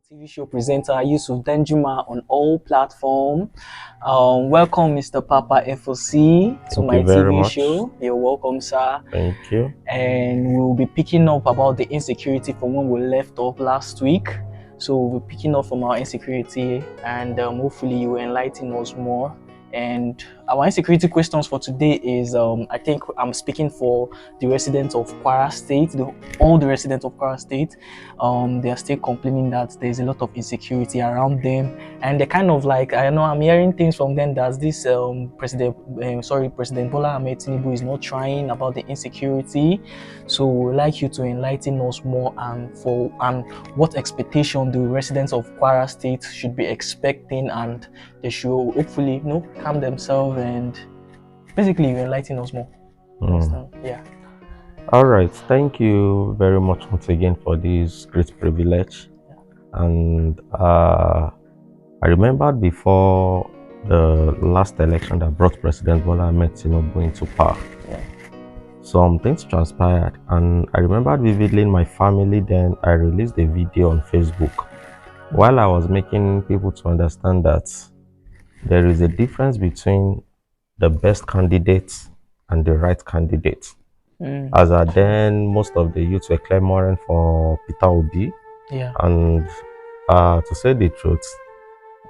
TV show presenter Yusuf Danjuma on all platforms. Welcome, Mr. Papa FOC, to Thank my you very TV much. show. You're welcome, sir. Thank you. And we'll be picking up about the insecurity from when we left off last week. So we'll be picking up from our insecurity, and hopefully you will enlighten us more. And our insecurity questions for today is I think I'm speaking for the residents of Kwara State, all the residents of Kwara State. They are still complaining that there's a lot of insecurity around them, and they're kind of like, I know I'm hearing things from them that this President Bola Ahmed Tinubu is not trying about the insecurity. So we'd like you to enlighten us more and what expectation the residents of Kwara State should be expecting, and they should hopefully calm themselves and basically enlighten us more. Yeah. All right. Thank you very much once again for this great privilege. And I remembered before the last election that brought President Bola Ahmed Tinubu into power. Some things transpired, and I remembered vividly in my family. Then I released a video on Facebook while I was making people to understand that there is a difference between the best candidates and the right candidates. As at then, most of the youths were clamoring for Peter Obi. Yeah. And to say the truth,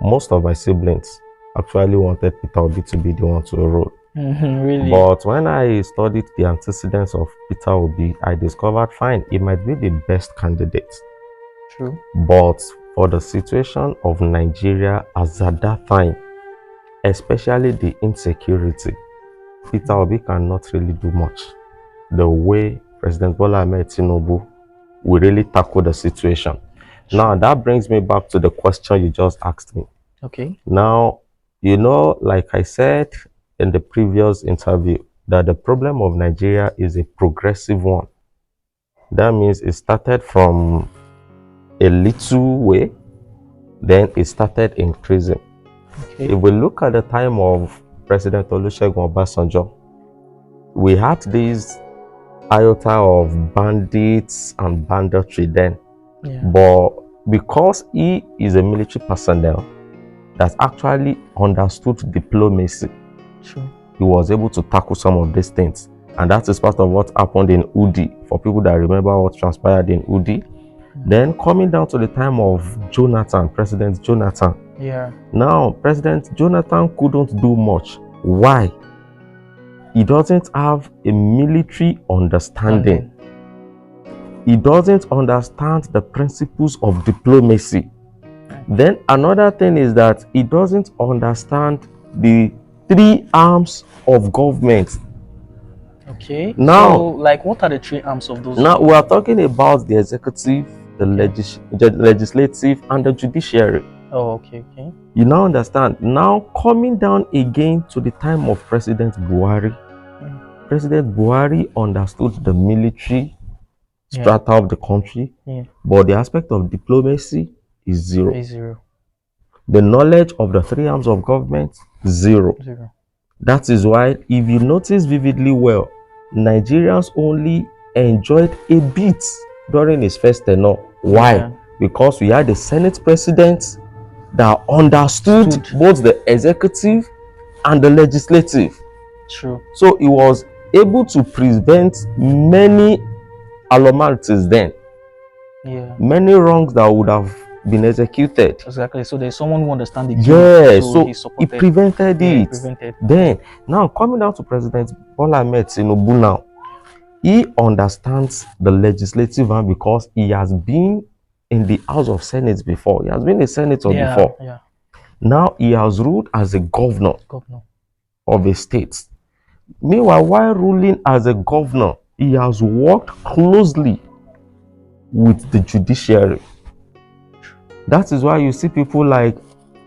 most of my siblings actually wanted Peter Obi to be the one to rule. Really? But when I studied the antecedents of Peter Obi, I discovered, fine, he might be the best candidate. True. But for the situation of Nigeria as at that time, especially the insecurity, Peter Obi cannot really do much. The way President Bola Ahmed Tinubu will really tackle the situation. Sure. Now, that brings me back to the question you just asked me. Okay. Now, like I said in the previous interview, that the problem of Nigeria is a progressive one. That means it started from a little way, then it started increasing. Okay. If we look at the time of President Olusegun Obasanjo, we had this iota of bandits and banditry then. Yeah. But because he is a military personnel that actually understood diplomacy, Sure. he was able to tackle some of these things. And that is part of what happened in Udi, for people that remember what transpired in Udi. Then coming down to the time of Jonathan, President Jonathan. Yeah. Now, President Jonathan couldn't do much. Why? He doesn't have a military understanding. He doesn't understand the principles of diplomacy. Then another thing is that he doesn't understand the three arms of government. Okay. Now, so, like, what are the three arms of those? Now, we are talking about the executive, the legislative, and the judiciary. Oh, okay. You now understand. Now, coming down again to the time of President Buhari, President Buhari understood the military strata of the country, but the aspect of diplomacy is zero. The knowledge of the three arms of government, zero. That is why, if you notice vividly well, Nigerians only enjoyed a bit during his first tenure. Why? Because we had a Senate president that understood both the executive and the legislative. True. So he was able to prevent many anomalies then. Yeah. Many wrongs that would have been executed. Exactly. So there's someone who understands the game. Yes. So he prevented it. Then, now coming down to President Bola Ahmed Tinubu now, he understands the legislative arm because he has been in the House of Senate before. He has been a senator before. Yeah. Now he has ruled as a governor of a state. Meanwhile, while ruling as a governor, he has worked closely with the judiciary. That is why you see people like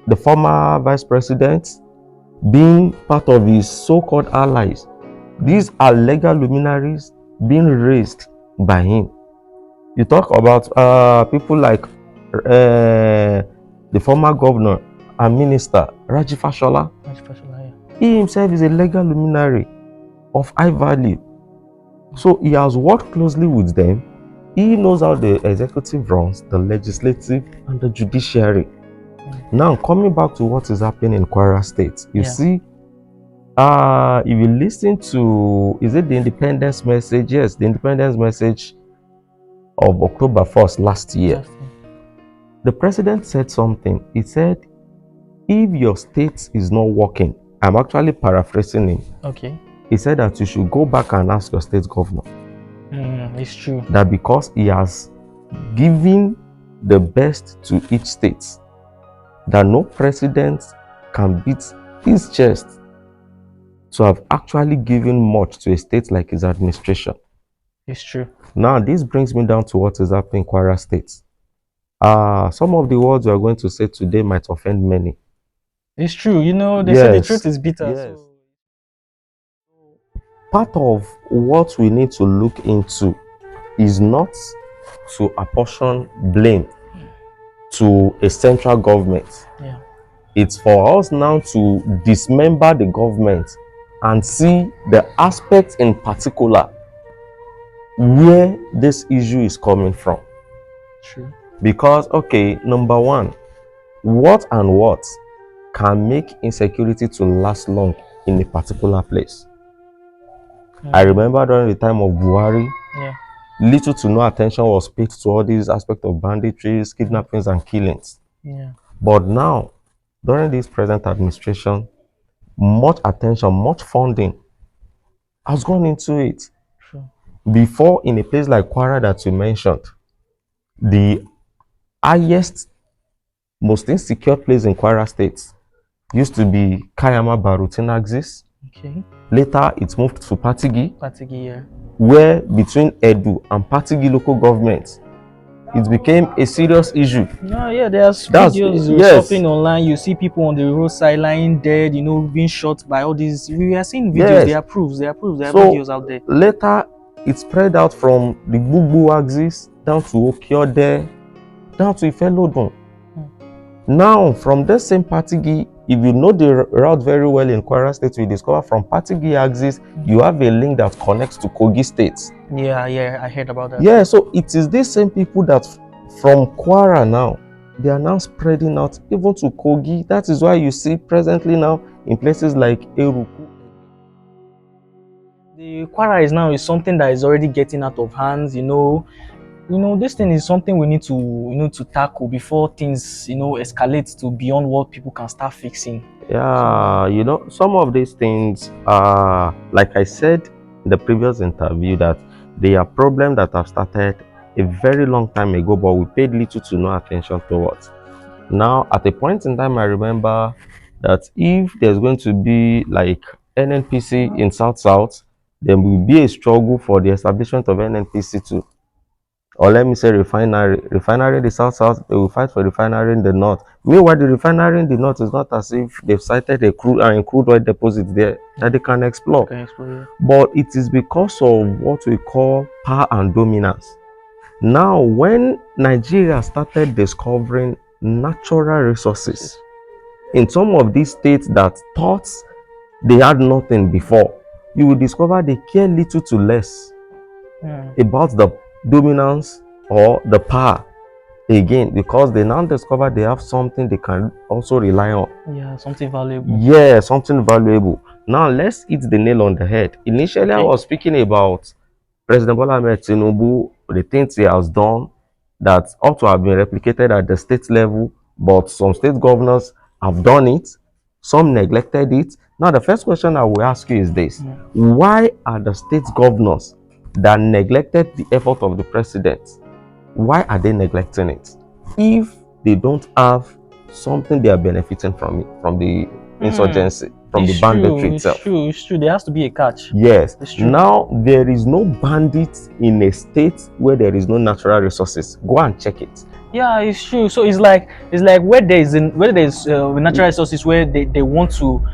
the former vice president being part of his so-called allies. These are legal luminaries being raised by him. You talk about people like the former governor and minister, Raji Fashola. He himself is a legal luminary of high value. So he has worked closely with them He knows how the executive runs, the legislative, and the judiciary. Now, coming back to what is happening in Kwara State, you see, if you listen to, is it the independence message? Yes, the independence message of October 1st last year. The president said something. He said, if your state is not working, I'm actually paraphrasing him. Okay. He said that you should go back and ask your state governor. It's true. That because he has given the best to each state, that no president can beat his chest to have actually given much to a state like his administration. It's true. Now, this brings me down to what is happening in Kwara State. Some of the words we are going to say today might offend many. It's true. You know, they say the truth is bitter. Yes. So part of what we need to look into is not to apportion blame to a central government. Yeah. It's for us now to dismember the government and see the aspects in particular where this issue is coming from. True. Because, okay, number one, what can make insecurity to last long in a particular place? I remember during the time of Buhari, little to no attention was paid to all these aspects of banditry, kidnappings, and killings. But now, during this present administration, much attention, much funding has gone into it. True. Before, in a place like Kwara that you mentioned, the highest, most insecure place in Kwara State used to be Kayama Barutin axis. Okay. Later, it moved to Patigi. Patigi, yeah. Where between Edu and Patigi local government, it became a serious issue. No, yeah, there's videos surfing online. You see people on the roadside lying dead, you know, being shot by all these. We are seeing videos, they are proofs, there are videos out there. Later, it spread out from the Gbugbu axis down to Okiode, down to Ifelodun. Now, from the same Patigi, if you know the route very well in Kwara State, you discover from Patigi axis, you have a link that connects to Kogi State. Yeah, I heard about that. Yeah, so it is these same people that from Kwara now, they are now spreading out even to Kogi. That is why you see presently now in places like Eruku. The Kwara is something that is already getting out of hands, you know, this thing is something we need to, to tackle before things, escalate to beyond what people can start fixing. Yeah, some of these things are, like I said in the previous interview, that they are problems that have started a very long time ago, but we paid little to no attention towards. Now, at a point in time, I remember that if there's going to be like NNPC in South, there will be a struggle for the establishment of NNPC too. Or let me say refinery in the South, they will fight for refinery in the North. Meanwhile, the refinery in the North is not as if they've cited a crude oil deposit there that they can explore. But it is because of what we call power and dominance. Now, when Nigeria started discovering natural resources in some of these states that thought they had nothing before, you will discover they care little to less about the dominance or the power again, because they now discover they have something they can also rely on. Yeah, something valuable. Yeah, something valuable. Now let's hit the nail on the head. Initially, I was speaking about President Bola Ahmed Tinubu, the things he has done that ought to have been replicated at the state level, but some state governors have done it, some neglected it. Now the first question I will ask you is this: why are the state governors that neglected the effort of the president, why are they neglecting it? If they don't have something they are benefiting from it, from the insurgency, from the banditry itself. It's true. There has to be a catch. Yes. Now, there is no bandit in a state where there is no natural resources. Go and check it. Yeah, it's true. So it's like where there's natural resources where they want to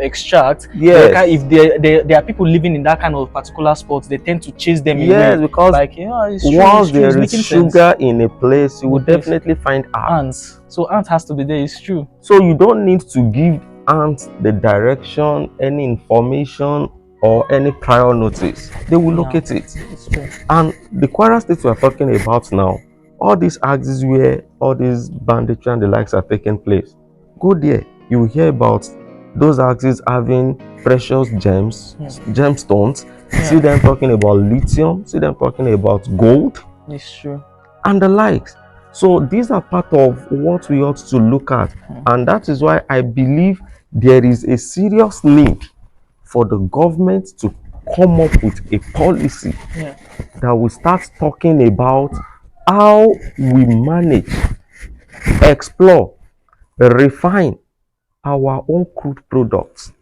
extract. Yes. If there are people living in that kind of particular spot, they tend to chase them away. Yes, because it's true, once there is sugar in a place, you will definitely find ants. So ants has to be there. It's true. So you don't need to give ants the direction, any information or any prior notice, they will locate it. It's true. And the Kwara State we are talking about now, all these axes where all these banditry and the likes are taking place, go there, you will hear about those axes having precious gems, gemstones, see them talking about lithium, see them talking about gold. It's true. And the likes. So these are part of what we ought to look at. And that is why I believe there is a serious need for the government to come up with a policy that will start talking about how we manage, explore, refine our own crude products.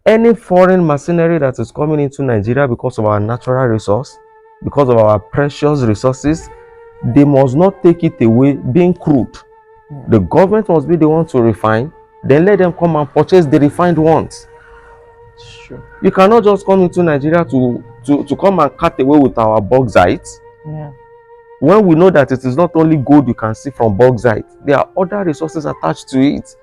Any foreign mercenary that is coming into Nigeria because of our natural resource, because of our precious resources, they must not take it away being crude. The government must be the one to refine, then let them come and purchase the refined ones. Sure. You cannot just come into Nigeria to come and cut away with our bauxite. When we know that it is not only gold you can see from bauxite, there are other resources attached to it.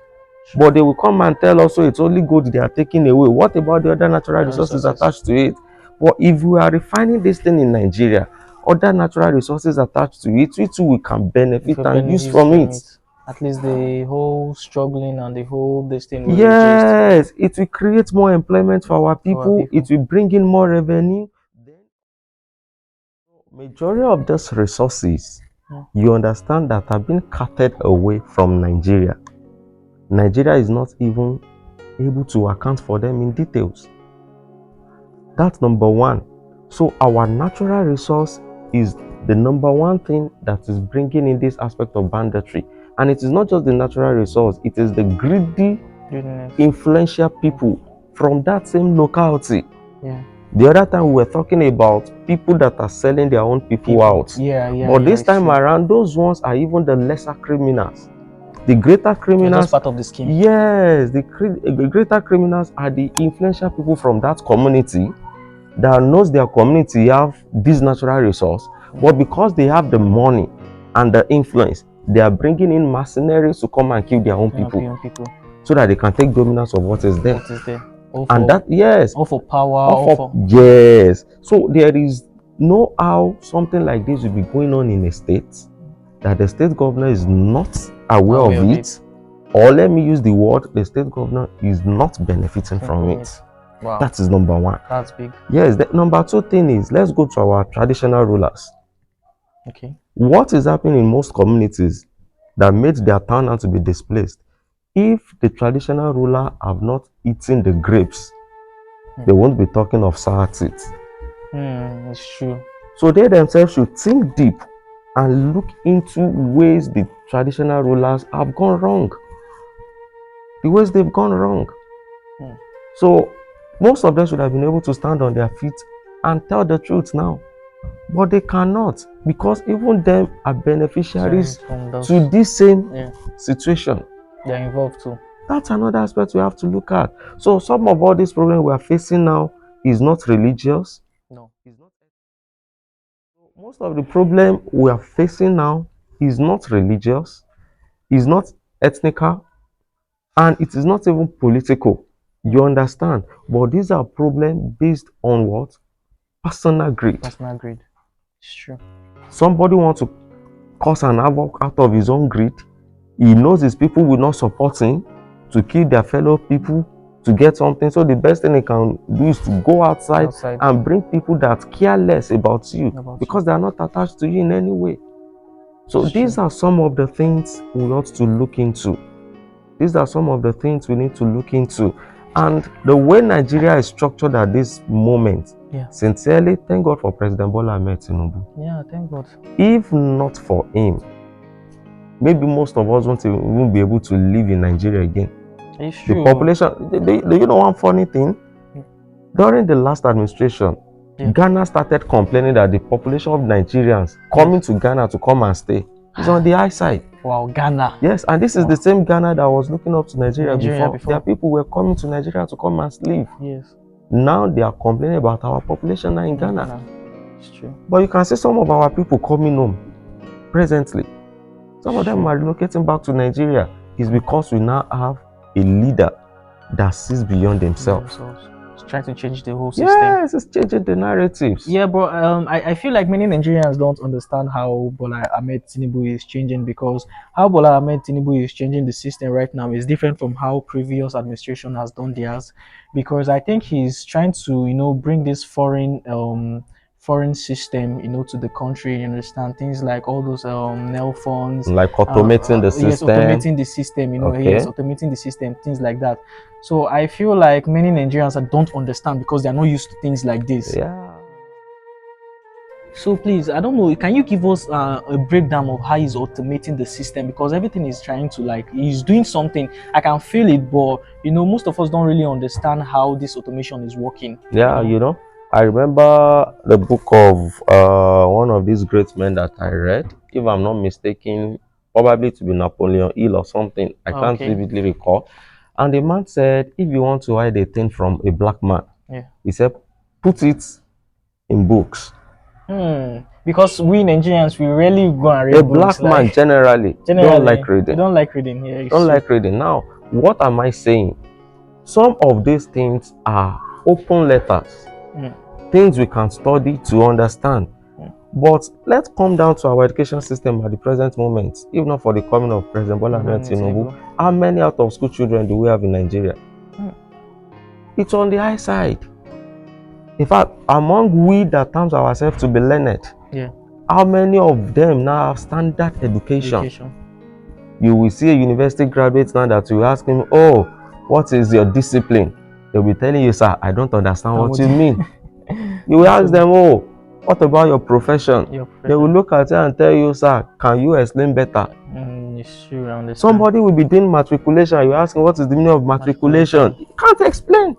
But they will come and tell us, so it's only gold they are taking away. What about the other natural resources attached to it? But if we are refining this thing in Nigeria, other natural resources attached to it, we too can benefit and use from it. At least the whole struggling and the whole this thing will yes, it will create more employment for our people. It will bring in more revenue. Majority of these resources, you understand, that have been carted away from Nigeria. Nigeria is not even able to account for them in details. That's number one. So our natural resource is the number one thing that is bringing in this aspect of banditry. And it is not just the natural resource, it is the greedy, influential people from that same locality. The other time we were talking about people that are selling their own people out. But this time around, those ones are even the lesser criminals. The greater criminals, just part of the scheme. Yes, the greater criminals are the influential people from that community that knows their community have this natural resource, but because they have the money and the influence, they are bringing in mercenaries to come and kill their own people, so that they can take dominance of what is there. And that, yes, all for power, yes. So there is no how something like this will be going on in a state that the state governor is not aware of it, or let me use the word, the state governor is not benefiting from it. Wow. That is number one. That's big. Yes, the number two thing is, let's go to our traditional rulers. Okay. What is happening in most communities that made their town to be displaced? If the traditional ruler have not eaten the grapes, they won't be talking of sour teeth. It's true. So they themselves should think deep and look into ways the traditional rulers have gone wrong. The ways they've gone wrong. So most of them should have been able to stand on their feet and tell the truth now. But they cannot, because even them are beneficiaries to this same situation. They're involved too. That's another aspect we have to look at. So some of all these problems we are facing now is not religious. No. It's not. Most of the problem we are facing now is not religious, is not ethnical, and it is not even political. You understand? But these are problems based on what? Personal greed. Personal greed. It's true. Somebody wants to cause an havoc out of his own greed. He knows his people will not support him to kill their fellow people to get something. So the best thing he can do is to go outside and bring people that care less about you because they are not attached to you in any way. So these are some of the things we ought to look into. These are some of the things we need to look into. And the way Nigeria is structured at this moment, sincerely, thank God for President Bola Ahmed Tinubu. Yeah, thank God. If not for him, maybe most of us won't be able to live in Nigeria again. It's true. The population, do you know one funny thing? During the last administration, Ghana started complaining that the population of Nigerians coming to Ghana to come and stay is on the high side. Wow, Ghana. Yes, and this is the same Ghana that was looking up to Nigeria before. Their people were coming to Nigeria to come and live. Yes. Now they are complaining about our population now in Ghana. It's true. But you can see some of our people coming home presently. Some of them are relocating back to Nigeria. It's because we now have a leader that sees beyond themselves. trying to change the whole system. Yes, it's changing the narratives. Yeah, but I feel like many Nigerians don't understand how Bola Ahmed Tinubu is changing, because how Bola Ahmed Tinubu is changing the system right now is different from how previous administration has done theirs, because I think he's trying to, bring this foreign system, to the country. You understand, things like all those nail phones, Like automating the yes, system. automating the system. Yes, Okay. automating the system, things like that. So I feel like many Nigerians don't understand because they're not used to things like this. Yeah. So please, I don't know, can you give us a breakdown of how he's automating the system? Because everything is trying to, like, he's doing something. I can feel it, but most of us don't really understand how this automation is working. Yeah, I remember the book of one of these great men that I read. If I'm not mistaken, probably to be Napoleon Hill or something. I can't Okay. vividly recall. And the man said, if you want to hide a thing from a black man, Yeah. he said, put it in books. Because we Nigerians, we rarely go and read A books. black man Like, generally don't like you reading. don't like reading. Yeah, it's Don't true. like reading. Now, what am I saying? Some of these things are open letters, things we can study to understand. But let's come down to our education system at the present moment. If not for the coming of President Bola Ahmed Tinubu, how many out of school children do we have in Nigeria? It's on the high side. In fact, among we that terms ourselves to be learned, how many of them now have standard education? You will see a university graduate now that you ask him, oh, what is your discipline? They'll be telling you, sir, I don't understand what you mean. You will ask them, oh, what about your profession? They will look at you and tell you, sir, can you explain better? It's true, I understand. Somebody will be doing matriculation. You ask him, what is the meaning of matriculation? He can't explain.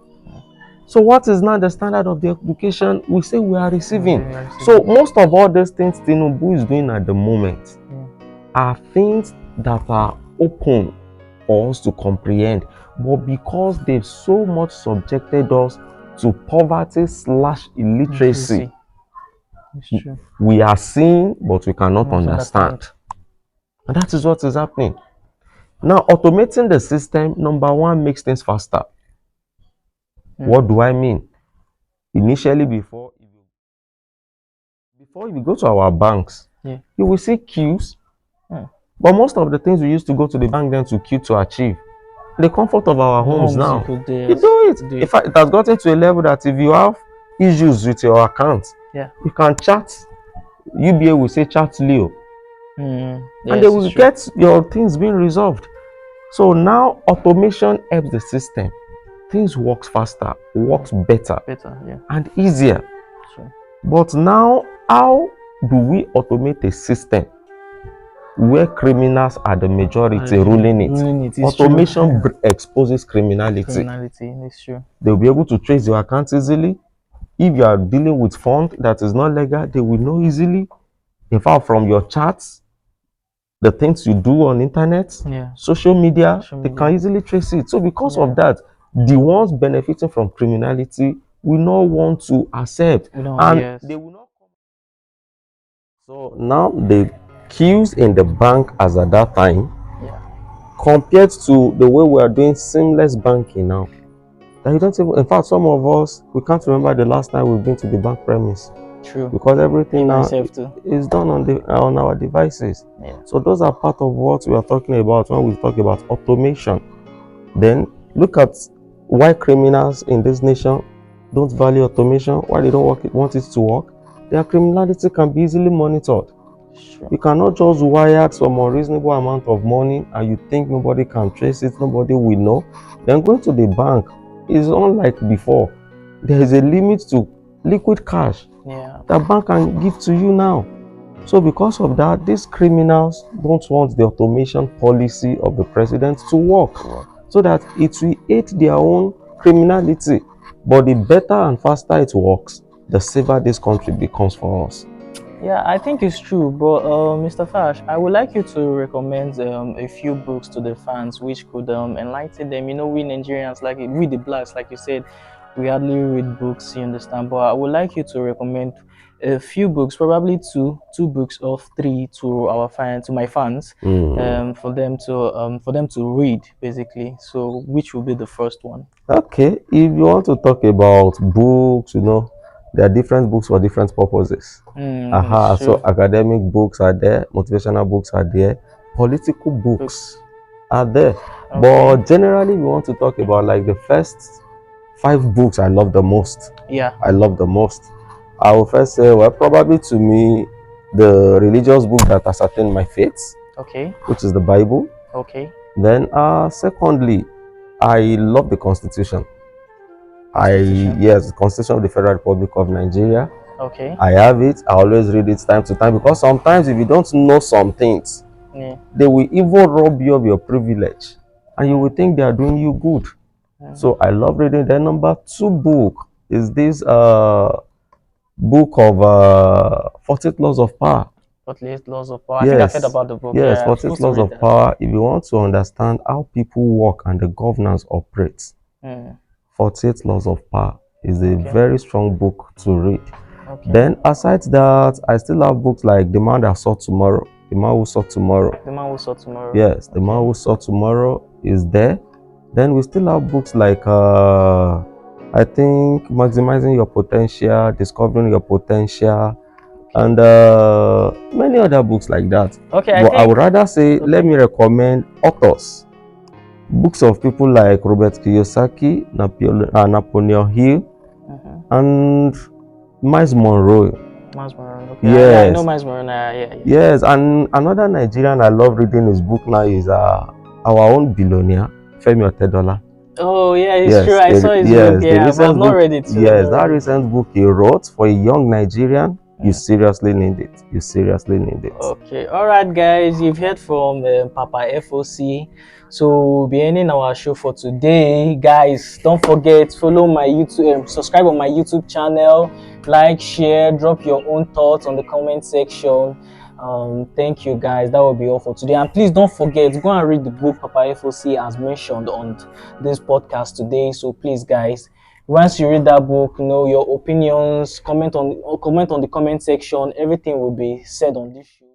So what is now the standard of the education we say we are receiving? So most of all these things Tinubu is doing at the moment are things that are open for us to comprehend, but because they've so much subjected us to poverty/illiteracy, we are seeing but we cannot understand. And that is what is happening. Now, automating the system, number one, makes things faster. What do I mean? Initially, before you go to our banks, you will see queues. But most of the things we used to go to the bank then to queue to achieve, the comfort of our homes now, you do it. In fact, it has gotten to a level that if you have issues with your account, you can chat. UBA will say chat Leo, and they will get your things being resolved. So now automation helps the system. Things works faster, works better, and easier. But now, how do we automate a system where criminals are the majority ruling it? Automation exposes criminality. They'll be able to trace your account easily. If you are dealing with fund that is not legal, they will know easily. In fact, from your chats, the things you do on internet, social media, they can easily trace it. So because of that, the ones benefiting from criminality will not want to accept, and they will not come. So now the queues in the bank as at that time, compared to the way we are doing seamless banking now, that you don't even, in fact, some of us, we can't remember the last time we've been to the bank premise. True. Because everything now is done on our devices. So those are part of what we are talking about when we talk about automation. Then look at why criminals in this nation don't value automation, why they don't want it to work. Their criminality can be easily monitored. You cannot just wire some unreasonable amount of money and you think nobody can trace it, nobody will know. Then going to the bank is unlike before. There is a limit to liquid cash that bank can give to you now. So because of that, these criminals don't want the automation policy of the president to work, so that it will aid their own criminality. But the better and faster it works, the safer this country becomes for us. Yeah, I think it's true. But Mr. Fash, I would like you to recommend a few books to the fans which could enlighten them. We Nigerians, like we the blacks, like you said, we hardly read books, you understand. But I would like you to recommend a few books, probably two books or three to our fans, to my fans, for them to read basically. So which will be the first one? Okay, if you want to talk about books, there are different books for different purposes. It's So true. academic books are there, motivational books are there, political books Books. are there. Okay. But generally, we want to talk about like the first 5 books I love the most. Yeah. I love the most. I will first say, well, probably to me, the religious book that ascertain my faith, Okay. which is the Bible. Okay. Then, secondly, I love the Constitution. Constitution. Yes, the Constitution of the Federal Republic of Nigeria. Okay. I have it. I always read it time to time because sometimes if you don't know some things, Yeah. they will even rob you of your privilege, and you will Mm. think they are doing you good. So I love reading. Then number 2 book is this book of 48 Laws of Power. What least laws of power? I think I've heard Yes, about the book. yes, Yeah, I'm 48 supposed to Laws read of that. Power. If you want to understand how people work and the governance operates, Mm. 48 Laws of Power is a Okay. very strong book to read. Okay. Then, aside that, I still have books like The Man That Saw Tomorrow, The Man Who Saw Tomorrow. The man who saw tomorrow. Yes, The Man Okay. Who Saw Tomorrow is there. Then we still have books like, I think, Maximizing Your Potential, Discovering Your Potential, and many other books like that. Okay, I But I think would rather say, let me recommend authors. Books of people like Robert Kiyosaki, Napoleon Hill, and Miles Monroe. Miles Moran. Okay, yeah, I know Yes, Miles Moran. Yeah. yes. And another Nigerian I love reading his book now is our own billionaire, Femi Otedola. Oh yeah, it's true. Yes, I saw his book. the Yeah, but I've recent not book. read it too. I've Yes, not that read it too. recent book he wrote for a young Nigerian. You Mm. seriously need it. You seriously need it. Okay, all right, guys. You've heard from Papa FOC. So we'll be ending our show for today, guys. Don't forget, follow my YouTube, subscribe on my YouTube channel, like, share, drop your own thoughts on the comment section. Thank you, guys. That will be all for today. And please don't forget, go and read the book Papa FOC has mentioned on this podcast today. So please, guys, once you read that book, your opinions, comment on the comment section. Everything will be said on this show.